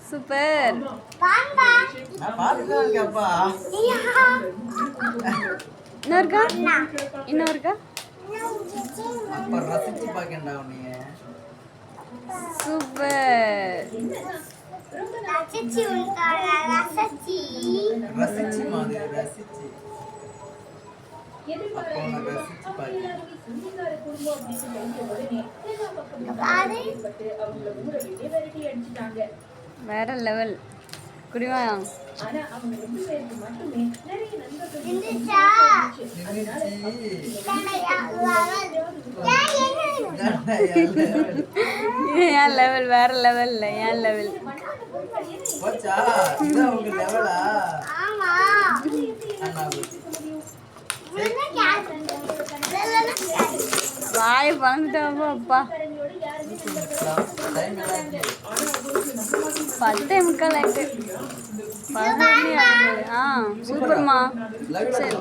Super. இன்னொருக்கா இன்னொருக்கா. Super. வேற லெவல். குடிவா ஏன் லெவல் வேற லெவல் இல்லை ஏன் லெவல். வாய் பழந்துட்டாப்பா அப்பா. 10:45 ஆயிட்டு. 11 சூப்பர்மா. சரி